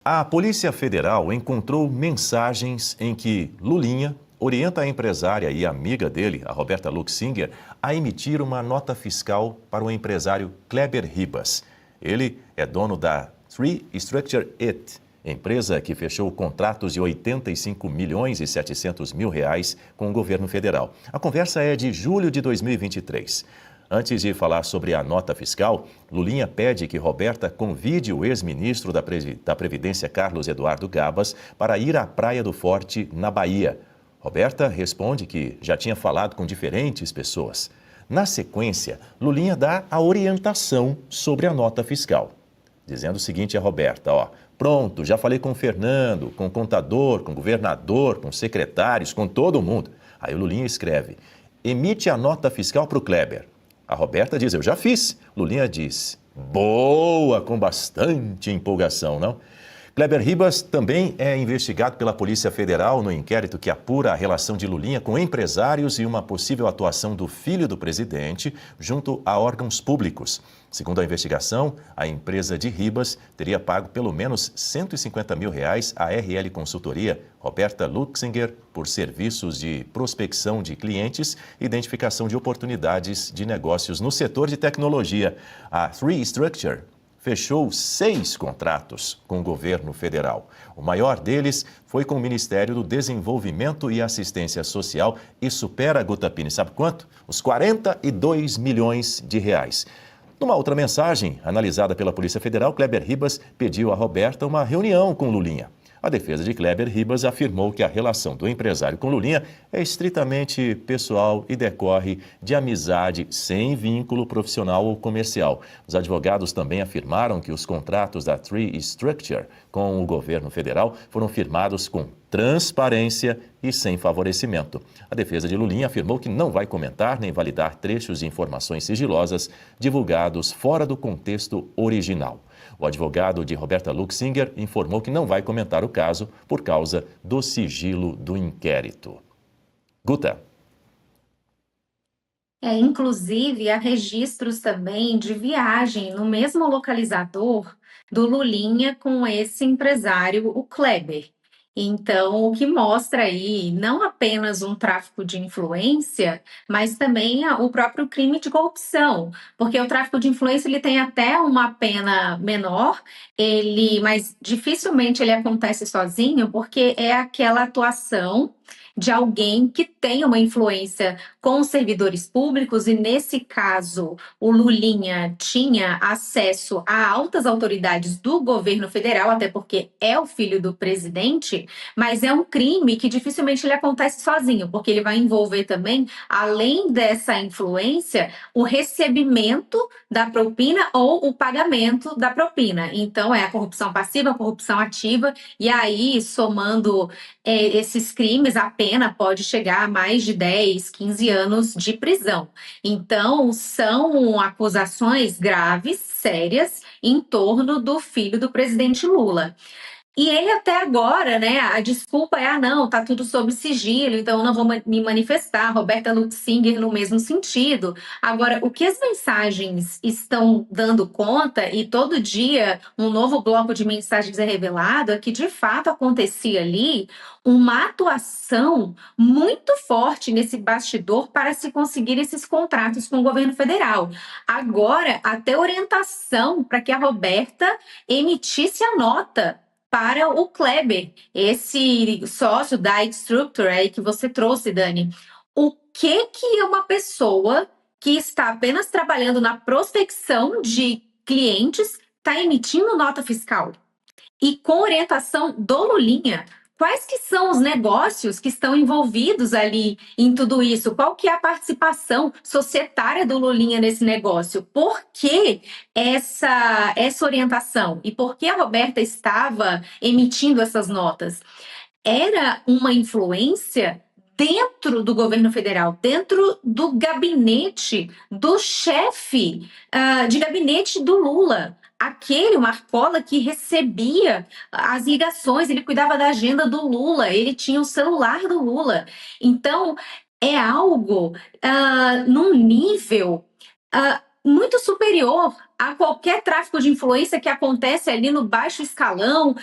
A Polícia Federal encontrou mensagens em que Lulinha orienta a empresária e amiga dele, a Roberta Luxinger, a emitir uma nota fiscal para o empresário Kleber Ribas. Ele é dono da Tree Structure It, empresa que fechou contratos de 85 milhões e 700 mil reais com o governo federal. A conversa é de julho de 2023. Antes de falar sobre a nota fiscal, Lulinha pede que Roberta convide o ex-ministro da Previdência, Carlos Eduardo Gabas, para ir à Praia do Forte, na Bahia. Roberta responde que já tinha falado com diferentes pessoas. Na sequência, Lulinha dá a orientação sobre a nota fiscal, dizendo o seguinte a Roberta, pronto, já falei com o Fernando, com o contador, com o governador, com secretários, com todo mundo. Aí o Lulinha escreve, emite a nota fiscal para o Kleber. A Roberta diz, eu já fiz. Lulinha diz, boa, com bastante empolgação, não? Kleber Ribas também é investigado pela Polícia Federal no inquérito que apura a relação de Lulinha com empresários e uma possível atuação do filho do presidente junto a órgãos públicos. Segundo a investigação, a empresa de Ribas teria pago pelo menos 150 mil reais à RL Consultoria, Roberta Luxinger, por serviços de prospecção de clientes e identificação de oportunidades de negócios no setor de tecnologia. A Tree Structure fechou 6 contratos com o governo federal. O maior deles foi com o Ministério do Desenvolvimento e Assistência Social e supera, Gutapini, sabe quanto? Os 42 milhões de reais. Numa outra mensagem, analisada pela Polícia Federal, Kleber Ribas pediu a Roberta uma reunião com Lulinha. A defesa de Kleber Ribas afirmou que a relação do empresário com Lulinha é estritamente pessoal e decorre de amizade sem vínculo profissional ou comercial. Os advogados também afirmaram que os contratos da Tree Structure com o governo federal foram firmados com transparência e sem favorecimento. A defesa de Lulinha afirmou que não vai comentar nem validar trechos de informações sigilosas divulgados fora do contexto original. O advogado de Roberta Luxinger informou que não vai comentar o caso por causa do sigilo do inquérito. Guta. Inclusive, há registros também de viagem no mesmo localizador do Lulinha com esse empresário, o Kleber. Então, o que mostra aí não apenas um tráfico de influência, mas também o próprio crime de corrupção, porque o tráfico de influência ele tem até uma pena menor, mas dificilmente ele acontece sozinho, porque é aquela atuação de alguém que tem uma influência com os servidores públicos, e nesse caso o Lulinha tinha acesso a altas autoridades do governo federal, até porque é o filho do presidente, mas é um crime que dificilmente ele acontece sozinho, porque ele vai envolver também, além dessa influência, o recebimento da propina ou o pagamento da propina. Então é a corrupção passiva, a corrupção ativa, e aí somando esses crimes, a pena pode chegar a mais de 10, 15 anos de prisão. Então, são acusações graves, sérias, em torno do filho do presidente Lula. E ele até agora, né, a desculpa é, não, tá tudo sob sigilo, então eu não vou me manifestar, Roberta Luxinger no mesmo sentido. Agora, o que as mensagens estão dando conta, e todo dia um novo bloco de mensagens é revelado, é que de fato acontecia ali uma atuação muito forte nesse bastidor para se conseguir esses contratos com o governo federal. Agora, até orientação para que a Roberta emitisse a nota para o Kleber, esse sócio da Structure aí que você trouxe, Dani. O que uma pessoa que está apenas trabalhando na prospecção de clientes está emitindo nota fiscal? E com orientação do Lulinha, quais que são os negócios que estão envolvidos ali em tudo isso? Qual que é a participação societária do Lulinha nesse negócio? Por que essa orientação? E por que a Roberta estava emitindo essas notas? Era uma influência dentro do governo federal, dentro do gabinete do chefe de gabinete do Lula. Aquele Marcola que recebia as ligações, ele cuidava da agenda do Lula, ele tinha o celular do Lula. Então, é algo num nível muito superior a qualquer tráfico de influência que acontece ali no baixo escalão,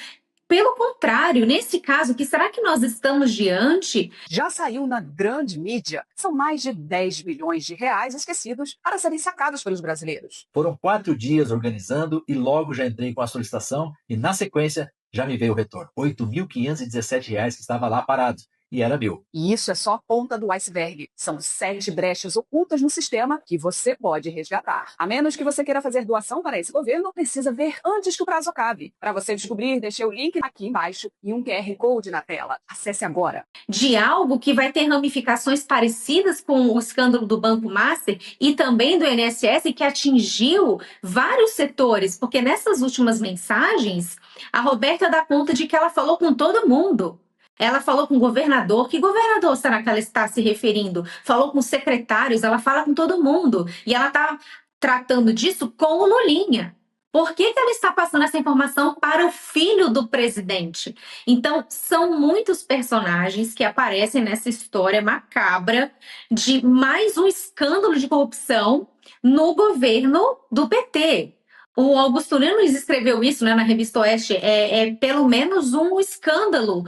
pelo contrário, nesse caso, o que será que nós estamos diante? Já saiu na grande mídia. São mais de 10 milhões de reais esquecidos para serem sacados pelos brasileiros. Foram 4 dias organizando e logo já entrei com a solicitação e, na sequência, já me veio o retorno. R$ 8.517 que estava lá parado. E era meu. E isso é só a ponta do iceberg. São 7 brechas ocultas no sistema que você pode resgatar. A menos que você queira fazer doação para esse governo, precisa ver antes que o prazo acabe. Para você descobrir, deixei o link aqui embaixo e um QR Code na tela. Acesse agora. De algo que vai ter ramificações parecidas com o escândalo do Banco Master e também do INSS, que atingiu vários setores, porque nessas últimas mensagens, a Roberta dá conta de que ela falou com todo mundo. Ela falou com o governador. Que governador será que ela está se referindo? Falou com secretários, ela fala com todo mundo. E ela está tratando disso com o Lulinha. Por que ela está passando essa informação para o filho do presidente? Então, são muitos personagens que aparecem nessa história macabra de mais um escândalo de corrupção no governo do PT. O Augusto Nunes escreveu isso, né, na Revista Oeste, é pelo menos um escândalo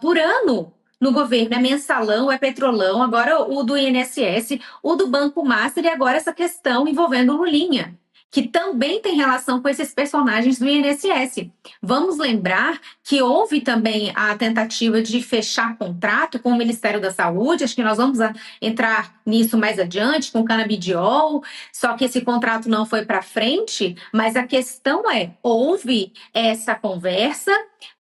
por ano no governo. É mensalão, é petrolão, agora o do INSS, o do Banco Master e agora essa questão envolvendo o Lulinha, que também tem relação com esses personagens do INSS. Vamos lembrar que houve também a tentativa de fechar contrato com o Ministério da Saúde, acho que nós vamos entrar nisso mais adiante, com o canabidiol, só que esse contrato não foi para frente, mas a questão é, houve essa conversa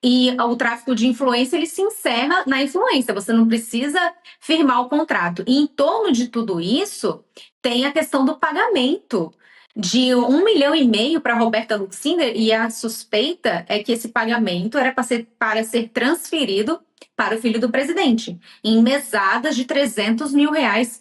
e o tráfico de influência, ele se encerra na influência, você não precisa firmar o contrato. E em torno de tudo isso, tem a questão do pagamento, de 1,5 milhão para Roberta Luxinger, e a suspeita é que esse pagamento era para ser transferido para o filho do presidente, em mesadas de R$300 mil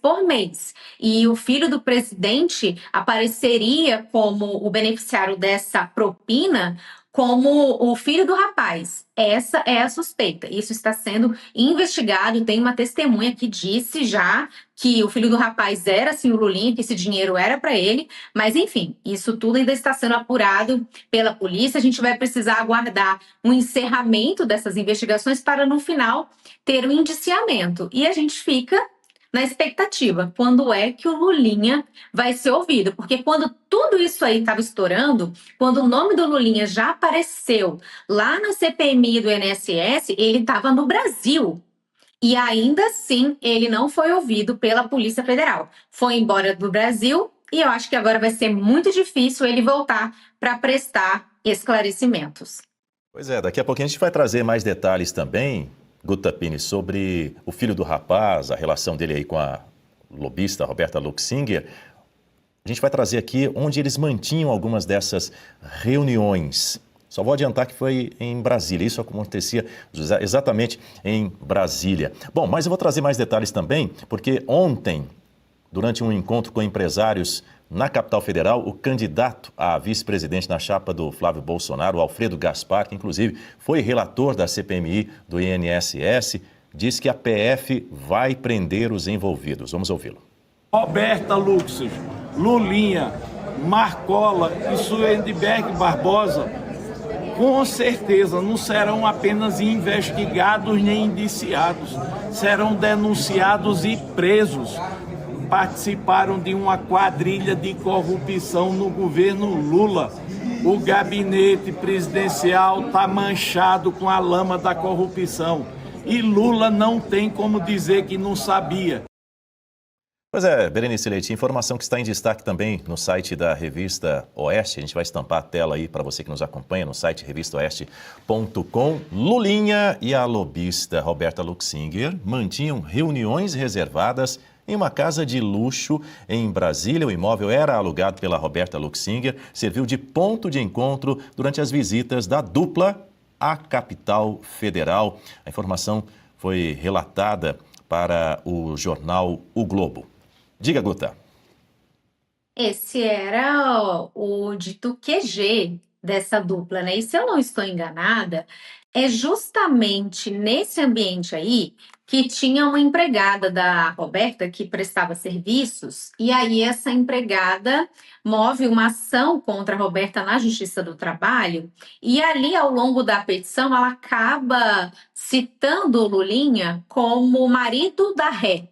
por mês. E o filho do presidente apareceria como o beneficiário dessa propina, como o filho do rapaz. Essa é a suspeita. Isso está sendo investigado. Tem uma testemunha que disse já que o filho do rapaz era assim o Lulinha, que esse dinheiro era para ele. Mas, enfim, isso tudo ainda está sendo apurado pela polícia. A gente vai precisar aguardar um encerramento dessas investigações para, no final, ter um indiciamento. E a gente fica na expectativa, quando é que o Lulinha vai ser ouvido. Porque quando tudo isso aí estava estourando, quando o nome do Lulinha já apareceu lá na CPMI do INSS, ele estava no Brasil. E ainda assim, ele não foi ouvido pela Polícia Federal. Foi embora do Brasil e eu acho que agora vai ser muito difícil ele voltar para prestar esclarecimentos. Pois é, daqui a pouquinho a gente vai trazer mais detalhes também, Guta Pini, sobre o filho do rapaz, a relação dele aí com a lobista Roberta Luxinger. A gente vai trazer aqui onde eles mantinham algumas dessas reuniões. Só vou adiantar que foi em Brasília, isso acontecia exatamente em Brasília. Bom, mas eu vou trazer mais detalhes também, porque ontem, durante um encontro com empresários na capital federal, o candidato a vice-presidente na chapa do Flávio Bolsonaro, Alfredo Gaspar, que inclusive foi relator da CPMI do INSS, disse que a PF vai prender os envolvidos. Vamos ouvi-lo. Roberta Luxinger, Lulinha, Marcola e Suenderberg Barbosa, com certeza não serão apenas investigados nem indiciados, serão denunciados e presos. Participaram de uma quadrilha de corrupção no governo Lula. O gabinete presidencial está manchado com a lama da corrupção. E Lula não tem como dizer que não sabia. Pois é, Berenice Leite, informação que está em destaque também no site da Revista Oeste. A gente vai estampar a tela aí para você que nos acompanha no site revistaoeste.com. Lulinha e a lobista Roberta Luxinger mantinham reuniões reservadas em uma casa de luxo em Brasília. O imóvel era alugado pela Roberta Luxinger, serviu de ponto de encontro durante as visitas da dupla à capital federal. A informação foi relatada para o jornal O Globo. Diga, Guta. Esse era o dito QG dessa dupla, né? E se eu não estou enganada, é justamente nesse ambiente aí que tinha uma empregada da Roberta que prestava serviços, e aí essa empregada move uma ação contra a Roberta na Justiça do Trabalho, e ali ao longo da petição ela acaba citando o Lulinha como marido da ré.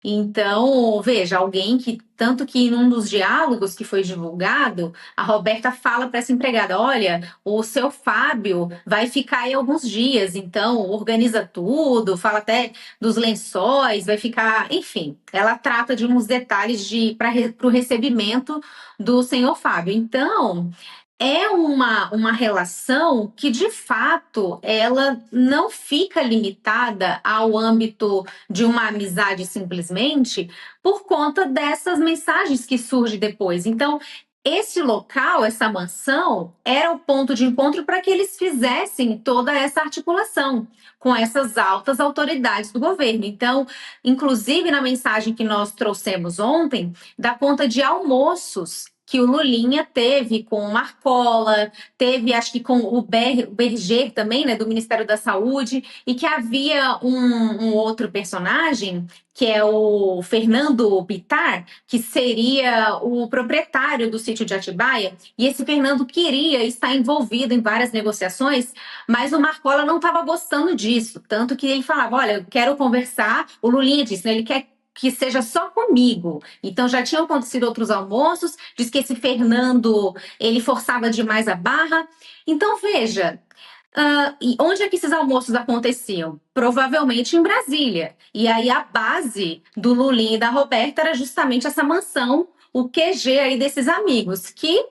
Então, veja, alguém que, tanto que em um dos diálogos que foi divulgado, a Roberta fala para essa empregada: olha, o seu Fábio vai ficar aí alguns dias, então organiza tudo, fala até dos lençóis, vai ficar, enfim, ela trata de uns detalhes para o recebimento do senhor Fábio. Então, é uma relação que, de fato, ela não fica limitada ao âmbito de uma amizade simplesmente por conta dessas mensagens que surgem depois. Então, esse local, essa mansão, era o ponto de encontro para que eles fizessem toda essa articulação com essas altas autoridades do governo. Então, inclusive na mensagem que nós trouxemos ontem, dá conta de almoços que o Lulinha teve com o Marcola, teve acho que com o Berger também, né, do Ministério da Saúde, e que havia um outro personagem, que é o Fernando Bittar, que seria o proprietário do sítio de Atibaia, e esse Fernando queria estar envolvido em várias negociações, mas o Marcola não estava gostando disso, tanto que ele falava: olha, eu quero conversar, o Lulinha disse, né, ele quer que seja só comigo. Então já tinham acontecido outros almoços, diz que esse Fernando, ele forçava demais a barra. Então veja, e onde é que esses almoços aconteciam? Provavelmente em Brasília. E aí a base do Lulinha e da Roberta era justamente essa mansão, o QG aí desses amigos, que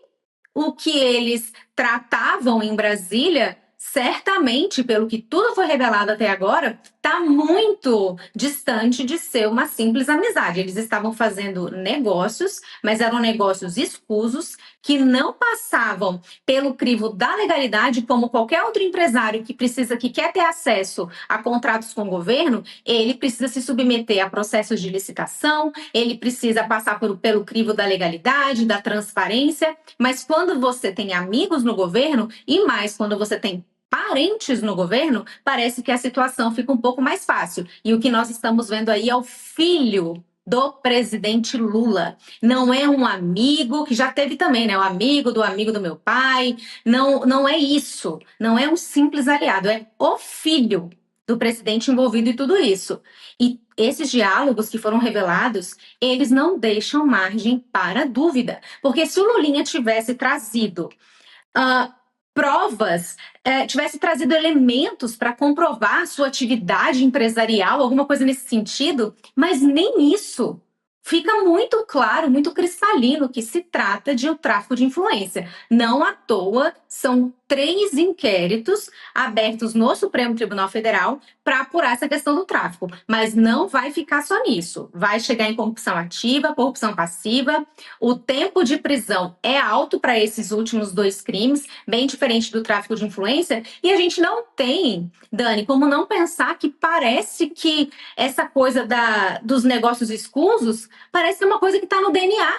o que eles tratavam em Brasília, certamente, pelo que tudo foi revelado até agora, está muito distante de ser uma simples amizade. Eles estavam fazendo negócios, mas eram negócios escusos, que não passavam pelo crivo da legalidade, como qualquer outro empresário que quer ter acesso a contratos com o governo, ele precisa se submeter a processos de licitação, ele precisa passar pelo crivo da legalidade, da transparência, mas quando você tem amigos no governo, e mais quando você tem parentes no governo, parece que a situação fica um pouco mais fácil. E o que nós estamos vendo aí é o filho do presidente Lula. Não é um amigo, que já teve também, né? O amigo do meu pai. Não é isso. Não é um simples aliado. É o filho do presidente envolvido em tudo isso. E esses diálogos que foram revelados, eles não deixam margem para dúvida. Porque se o Lulinha tivesse trazido provas, tivesse trazido elementos para comprovar sua atividade empresarial, alguma coisa nesse sentido, mas nem isso. Fica muito claro, muito cristalino que se trata de um tráfico de influência. Não à toa, são 3 inquéritos abertos no Supremo Tribunal Federal para apurar essa questão do tráfico. Mas não vai ficar só nisso. Vai chegar em corrupção ativa, corrupção passiva. O tempo de prisão é alto para esses últimos 2 crimes, bem diferente do tráfico de influência. E a gente não tem, Dani, como não pensar que parece que essa coisa dos negócios escusos parece uma coisa que está no DNA.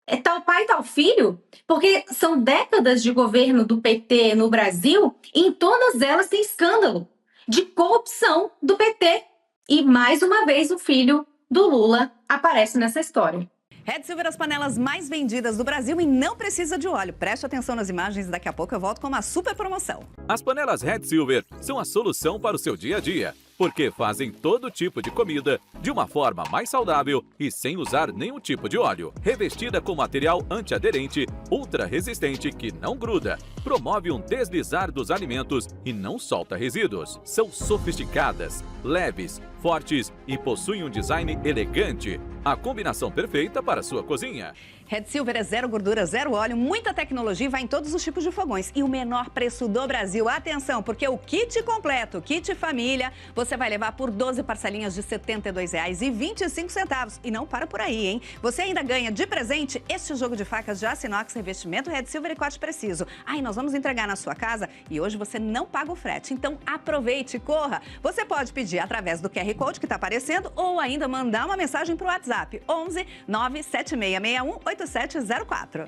É tal pai, tal filho, porque são décadas de governo do PT no Brasil e em todas elas tem escândalo de corrupção do PT. E mais uma vez o filho do Lula aparece nessa história. Red Silver, as panelas mais vendidas do Brasil e não precisa de óleo. Preste atenção nas imagens, daqui a pouco eu volto com uma super promoção. As panelas Red Silver são a solução para o seu dia a dia, porque fazem todo tipo de comida de uma forma mais saudável e sem usar nenhum tipo de óleo. Revestida com material antiaderente, ultra resistente que não gruda, promove um deslizar dos alimentos e não solta resíduos. São sofisticadas, leves, fortes e possuem um design elegante. A combinação perfeita para a sua cozinha. Red Silver é 0 gordura, 0 óleo, muita tecnologia e vai em todos os tipos de fogões. E o menor preço do Brasil. Atenção, porque o kit completo, kit família, você vai levar por 12 parcelinhas de R$ 72,25. E não para por aí, hein? Você ainda ganha de presente este jogo de facas de aço inox, revestimento Red Silver e corte preciso. Aí nós vamos entregar na sua casa e hoje você não paga o frete. Então aproveite, corra. Você pode pedir através do QR Code que está aparecendo ou ainda mandar uma mensagem para o WhatsApp 11 97661 8704.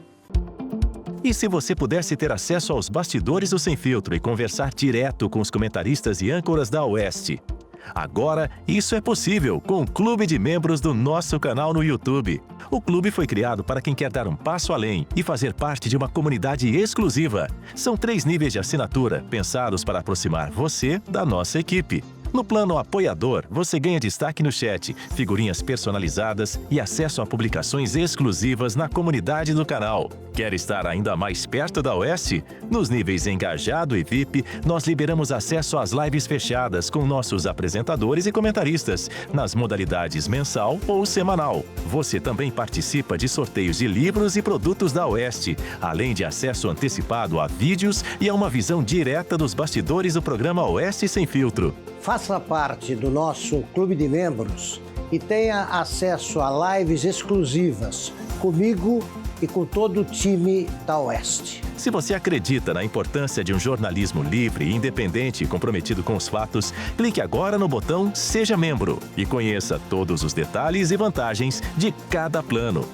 E se você pudesse ter acesso aos bastidores do Sem Filtro e conversar direto com os comentaristas e âncoras da Oeste? Agora, isso é possível com o Clube de Membros do nosso canal no YouTube. O clube foi criado para quem quer dar um passo além e fazer parte de uma comunidade exclusiva. São 3 níveis de assinatura, pensados para aproximar você da nossa equipe. No plano apoiador, você ganha destaque no chat, figurinhas personalizadas e acesso a publicações exclusivas na comunidade do canal. Quer estar ainda mais perto da Oeste? Nos níveis Engajado e VIP, nós liberamos acesso às lives fechadas com nossos apresentadores e comentaristas, nas modalidades mensal ou semanal. Você também participa de sorteios de livros e produtos da Oeste, além de acesso antecipado a vídeos e a uma visão direta dos bastidores do programa Oeste Sem Filtro. Faça parte do nosso clube de membros e tenha acesso a lives exclusivas comigo e com todo o time da Oeste. Se você acredita na importância de um jornalismo livre, independente e comprometido com os fatos, clique agora no botão Seja Membro e conheça todos os detalhes e vantagens de cada plano.